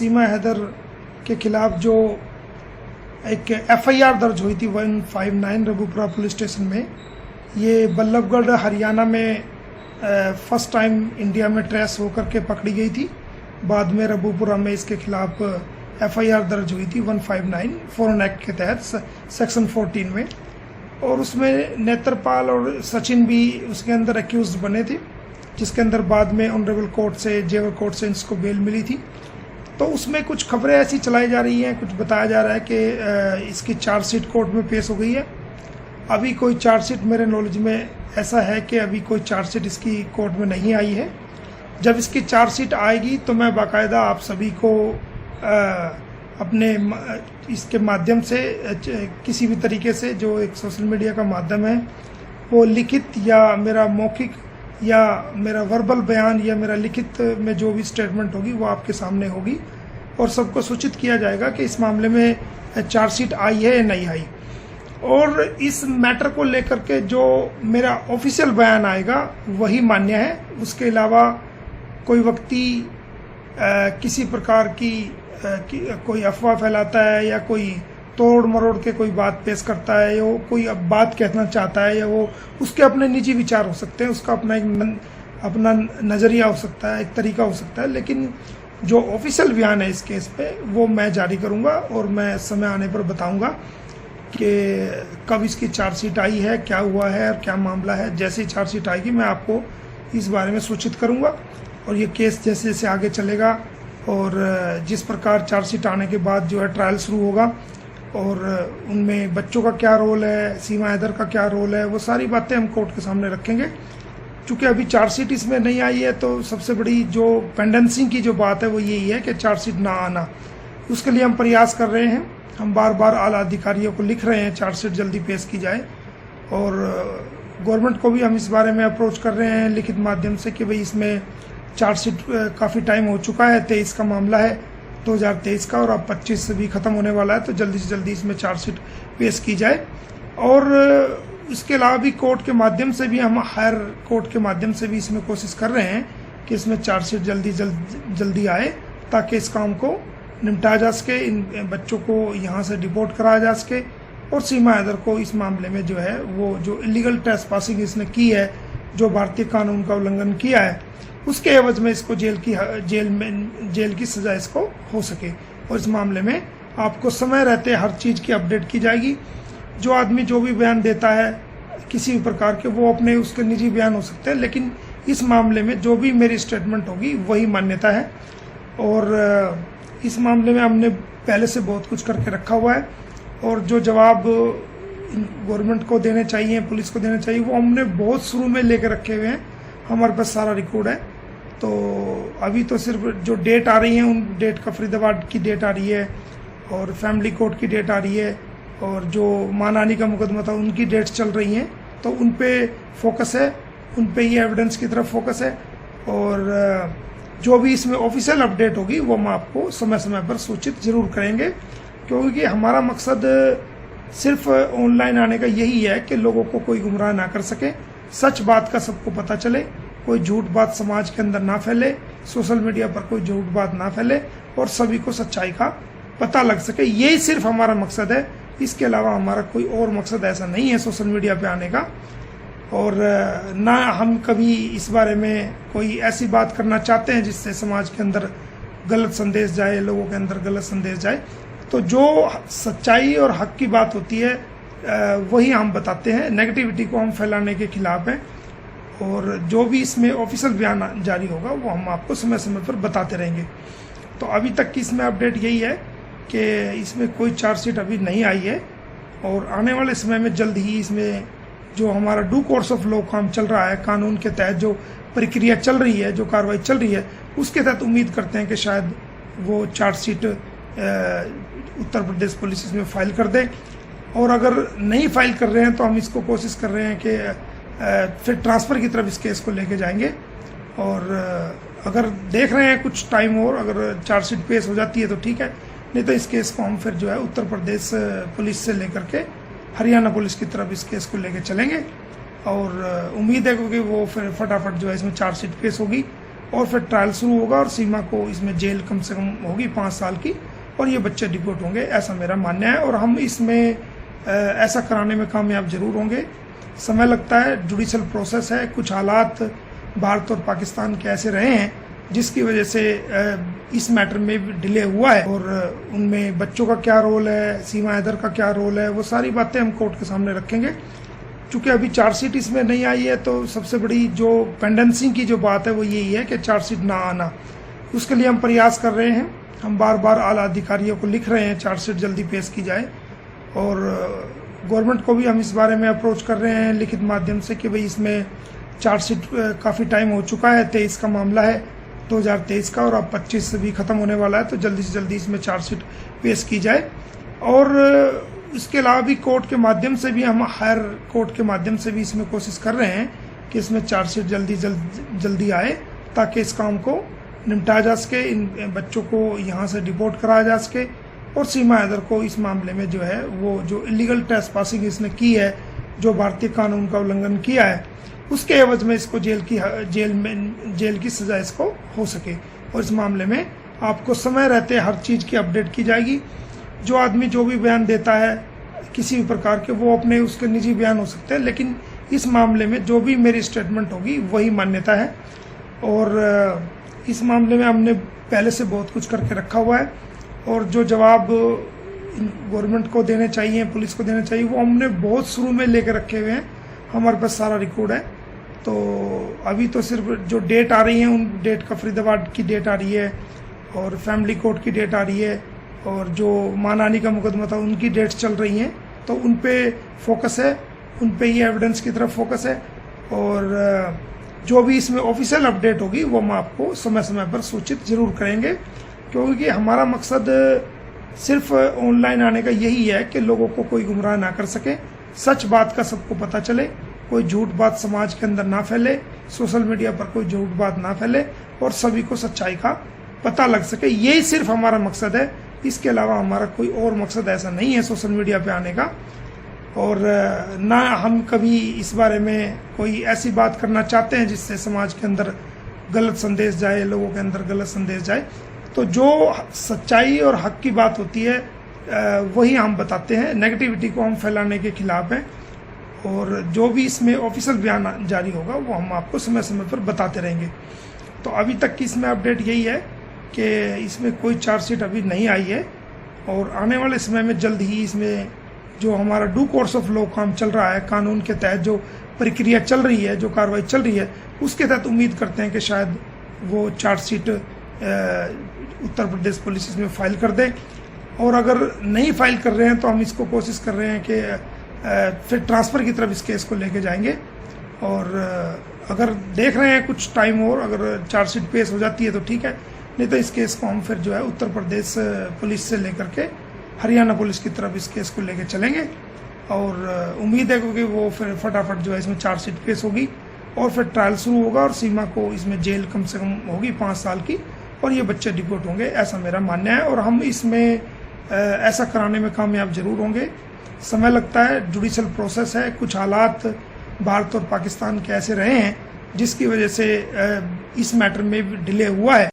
सीमा हैदर के खिलाफ जो एक एफआईआर दर्ज हुई थी 159 रबूपुरा पुलिस स्टेशन में, ये बल्लभगढ़ हरियाणा में फर्स्ट टाइम इंडिया में ट्रेस होकर के पकड़ी गई थी। बाद में रबूपुरा में इसके खिलाफ एफआईआर दर्ज हुई थी 159 फॉरेन एक्ट के तहत सेक्शन 14 में, और उसमें नेत्रपाल और सचिन भी उसके अंदर एक्यूज्ड बने थे, जिसके अंदर बाद में ऑनरेबल कोर्ट से, जेवर कोर्ट से इसको बेल मिली थी। तो उसमें कुछ खबरें ऐसी चलाई जा रही हैं, कुछ बताया जा रहा है कि इसकी चार्जशीट कोर्ट में पेश हो गई है। अभी कोई चार्जशीट मेरे नॉलेज में ऐसा है कि अभी कोई चार्जशीट इसकी कोर्ट में नहीं आई है। जब इसकी चार्जशीट आएगी तो मैं बाकायदा आप सभी को अपने इसके माध्यम से किसी भी तरीके से, जो एक सोशल मीडिया का माध्यम है, वो लिखित या मेरा मौखिक या मेरा वर्बल बयान या मेरा लिखित में जो भी स्टेटमेंट होगी वो आपके सामने होगी, और सबको सूचित किया जाएगा कि इस मामले में चार्जशीट आई है या नहीं आई। और इस मैटर को लेकर के जो मेरा ऑफिशियल बयान आएगा वही मान्य है। उसके अलावा कोई व्यक्ति किसी प्रकार की कोई अफवाह फैलाता है या कोई तोड़ मरोड़ के कोई बात पेश करता है, या वो कोई अब बात कहना चाहता है, या वो उसके अपने निजी विचार हो सकते हैं, उसका अपना नज़रिया हो सकता है, एक तरीका हो सकता है, लेकिन जो ऑफिशियल बयान है इस केस पे वो मैं जारी करूंगा और मैं समय आने पर बताऊंगा कि कब इसकी चार्जशीट आई है, क्या हुआ है और क्या मामला है। जैसे ही चार्जशीट आएगी मैं आपको इस बारे में सूचित करूंगा, और ये केस जैसे जैसे आगे चलेगा और जिस प्रकार चार्जशीट आने के बाद जो है ट्रायल शुरू होगा और उनमें बच्चों का क्या रोल है, सीमा हैदर का क्या रोल है, वो सारी बातें हम कोर्ट के सामने रखेंगे। चूँकि अभी चार्जशीट इसमें नहीं आई है तो सबसे बड़ी जो पेंडेंसी की जो बात है वो यही है कि चार्जशीट ना आना। उसके लिए हम प्रयास कर रहे हैं, हम बार बार आला अधिकारियों को लिख रहे हैं चार्जशीट जल्दी पेश की जाए, और गवर्नमेंट को भी हम इस बारे में अप्रोच कर रहे हैं लिखित माध्यम से कि भाई इसमें चार्जशीट काफ़ी टाइम हो चुका है, 23 का मामला है 2023 का, और अब 25 से भी ख़त्म होने वाला है, तो जल्दी से जल्दी इसमें चार्जशीट पेश की जाए। और इसके अलावा भी कोर्ट के माध्यम से भी, हम हायर कोर्ट के माध्यम से भी इसमें कोशिश कर रहे हैं कि इसमें चार्जशीट जल्दी आए, ताकि इस काम को निपटाया जा सके, इन बच्चों को यहाँ से डिपोर्ट कराया जा सके, और सीमा हैदर को इस मामले में जो है वो जो इलीगल ट्रेसपासिंग इसने की है, जो भारतीय कानून का उल्लंघन किया है, उसके एवज में इसको जेल की सजा इसको हो सके। और इस मामले में आपको समय रहते हर चीज़ की अपडेट की जाएगी। जो आदमी जो भी बयान देता है किसी भी प्रकार के, वो अपने उसके निजी बयान हो सकते हैं, लेकिन इस मामले में जो भी मेरी स्टेटमेंट होगी वही मान्यता है। और इस मामले में हमने पहले से बहुत कुछ करके रखा हुआ है, और जो जवाब गवर्नमेंट को देने चाहिए, पुलिस को देने चाहिए, वो हमने बहुत शुरू में लेके रखे हुए हैं, हमारे पास सारा रिकॉर्ड है। तो अभी तो सिर्फ जो डेट आ रही है उन डेट का, फरीदाबाद की डेट आ रही है और फैमिली कोर्ट की डेट आ रही है, और जो मानहानि का मुकदमा था उनकी डेट्स चल रही हैं, तो उन पे फोकस है, उन पे ये एविडेंस की तरफ फोकस है। और जो भी इसमें ऑफिशियल अपडेट होगी वो हम आपको समय समय पर सूचित जरूर करेंगे, क्योंकि हमारा मकसद सिर्फ ऑनलाइन आने का यही है कि लोगों को कोई गुमराह ना कर सके, सच बात का सबको पता चले, कोई झूठ बात समाज के अंदर ना फैले, सोशल मीडिया पर कोई झूठ बात ना फैले, और सभी को सच्चाई का पता लग सके। यही सिर्फ हमारा मकसद है, इसके अलावा हमारा कोई और मकसद ऐसा नहीं है सोशल मीडिया पे आने का। और ना हम कभी इस बारे में कोई ऐसी बात करना चाहते हैं जिससे समाज के अंदर गलत संदेश जाए, लोगों के अंदर गलत संदेश जाए। तो जो सच्चाई और हक की बात होती है वही हम बताते हैं, नेगेटिविटी को हम फैलाने के खिलाफ हैं। और जो भी इसमें ऑफिशियल बयान जारी होगा वो हम आपको समय समय पर बताते रहेंगे। तो अभी तक की इसमें अपडेट यही है कि इसमें कोई चार्जशीट अभी नहीं आई है, और आने वाले समय में जल्द ही इसमें जो हमारा ड्यू कोर्स ऑफ लॉ काम चल रहा है, कानून के तहत जो प्रक्रिया चल रही है, जो कार्रवाई चल रही है, उसके तहत उम्मीद करते हैं कि शायद वो चार्जशीट उत्तर प्रदेश पुलिस इसमें फाइल कर दे। और अगर नहीं फाइल कर रहे हैं तो हम इसको कोशिश कर रहे हैं कि फिर ट्रांसफ़र की तरफ इस केस को लेके जाएंगे। और अगर देख रहे हैं कुछ टाइम और, अगर चार्जशीट पेश हो जाती है तो ठीक है, नहीं तो इस केस को हम फिर जो है उत्तर प्रदेश पुलिस से लेकर के हरियाणा पुलिस की तरफ इस केस को लेके चलेंगे। और उम्मीद है क्योंकि वो फिर फटाफट जो है इसमें चार्जशीट पेश होगी और फिर ट्रायल शुरू होगा और सीमा को इसमें जेल कम से कम होगी 5 साल की और ये बच्चे डिपोर्ट होंगे, ऐसा मेरा मानना है। और हम इसमें ऐसा कराने में कामयाब जरूर होंगे। समय लगता है, जुडिशल प्रोसेस है, कुछ हालात भारत और पाकिस्तान के ऐसे रहे हैं जिसकी वजह से इस मैटर में डिले हुआ है। और उनमें बच्चों का क्या रोल है, सीमा हैदर का क्या रोल है, वो सारी बातें हम कोर्ट के सामने रखेंगे। चूँकि अभी चार्जशीट इसमें नहीं आई है तो सबसे बड़ी जो पेंडेंसी की जो बात है वो यही है कि चार्जशीट ना आना। उसके लिए हम प्रयास कर रहे हैं, हम बार बार आला अधिकारियों को लिख रहे हैं चार्जशीट जल्दी पेश की जाए। और गवर्नमेंट को भी हम इस बारे में अप्रोच कर रहे हैं लिखित माध्यम से कि भाई इसमें चार्जशीट काफ़ी टाइम हो चुका है, 23 का मामला है 2023 का, और अब 25 से भी ख़त्म होने वाला है, तो जल्दी से जल्दी इसमें चार्जशीट पेश की जाए। और इसके अलावा भी कोर्ट के माध्यम से भी हम हायर कोर्ट के माध्यम से भी इसमें कोशिश कर रहे हैं कि इसमें चार्जशीट जल्दी आए ताकि इस काम को निपटा जा सके, इन बच्चों को यहाँ से डिपोर्ट कराया जा सके और सीमा हैदर को इस मामले में जो है वो जो इलीगल ट्रेसपासिंग इसने की है, जो भारतीय कानून का उल्लंघन किया है, उसके एवज में इसको जेल की सजा इसको हो सके। और इस मामले में आपको समय रहते हर चीज़ की अपडेट की जाएगी। जो आदमी जो भी बयान देता है किसी भी प्रकार के, वो अपने उसके निजी बयान हो सकते हैं, लेकिन इस मामले में जो भी मेरी स्टेटमेंट होगी वही मान्यता है। और इस मामले में हमने पहले से बहुत कुछ करके रखा हुआ है और जो जवाब गवर्नमेंट को देने चाहिए, पुलिस को देने चाहिए, वो हमने बहुत शुरू में लेकर रखे हुए हैं। हमारे पास सारा रिकॉर्ड है। तो अभी तो सिर्फ जो डेट आ रही है उन डेट का, फरीदाबाद की डेट आ रही है और फैमिली कोर्ट की डेट आ रही है और जो मानानी का मुकदमा था उनकी डेट्स चल रही हैं, तो उन पे फोकस है, उन पे ही एविडेंस की तरफ फोकस है। और जो भी इसमें ऑफिशियल अपडेट होगी वो हम आपको समय समय पर सूचित जरूर करेंगे, क्योंकि हमारा मकसद सिर्फ ऑनलाइन आने का यही है कि लोगों को कोई गुमराह ना कर सके, सच बात का सबको पता चले, कोई झूठ बात समाज के अंदर ना फैले, सोशल मीडिया पर कोई झूठ बात ना फैले और सभी को सच्चाई का पता लग सके। यही सिर्फ हमारा मकसद है, इसके अलावा हमारा कोई और मकसद ऐसा नहीं है सोशल मीडिया पे आने का। और ना हम कभी इस बारे में कोई ऐसी बात करना चाहते हैं जिससे समाज के अंदर गलत संदेश जाए, लोगों के अंदर गलत संदेश जाए। तो जो सच्चाई और हक की बात होती है वही हम बताते हैं, नेगेटिविटी को हम फैलाने के खिलाफ हैं। और जो भी इसमें ऑफिशियल बयान जारी होगा वो हम आपको समय समय पर बताते रहेंगे। तो अभी तक की इसमें अपडेट यही है कि इसमें कोई चार्जशीट अभी नहीं आई है और आने वाले समय में जल्द ही इसमें जो हमारा ड्यू कोर्स ऑफ लॉ काम चल रहा है, कानून के तहत जो प्रक्रिया चल रही है, जो कार्रवाई चल रही है, उसके तहत उम्मीद करते हैं कि शायद वो चार्जशीट उत्तर प्रदेश पुलिस इसमें फाइल कर दे। और अगर नहीं फाइल कर रहे हैं तो हम इसको कोशिश कर रहे हैं कि फिर ट्रांसफ़र की तरफ इस केस को लेके जाएंगे। और अगर देख रहे हैं कुछ टाइम और अगर चार्जशीट पेश हो जाती है तो ठीक है, नहीं तो इस केस को हम फिर जो है उत्तर प्रदेश पुलिस से लेकर के हरियाणा पुलिस की तरफ इस केस को लेके चलेंगे। और उम्मीद है क्योंकि वो फिर फटाफट जो है इसमें चार्जशीट पेश होगी और फिर ट्रायल शुरू होगा और सीमा को इसमें जेल कम से कम होगी 5 साल की और ये बच्चे डिपोर्ट होंगे, ऐसा मेरा मानना है। और हम इसमें ऐसा कराने में कामयाब जरूर होंगे। समय लगता है, जुडिशल प्रोसेस है, कुछ हालात भारत और पाकिस्तान के ऐसे रहे हैं जिसकी वजह से इस मैटर में डिले हुआ है।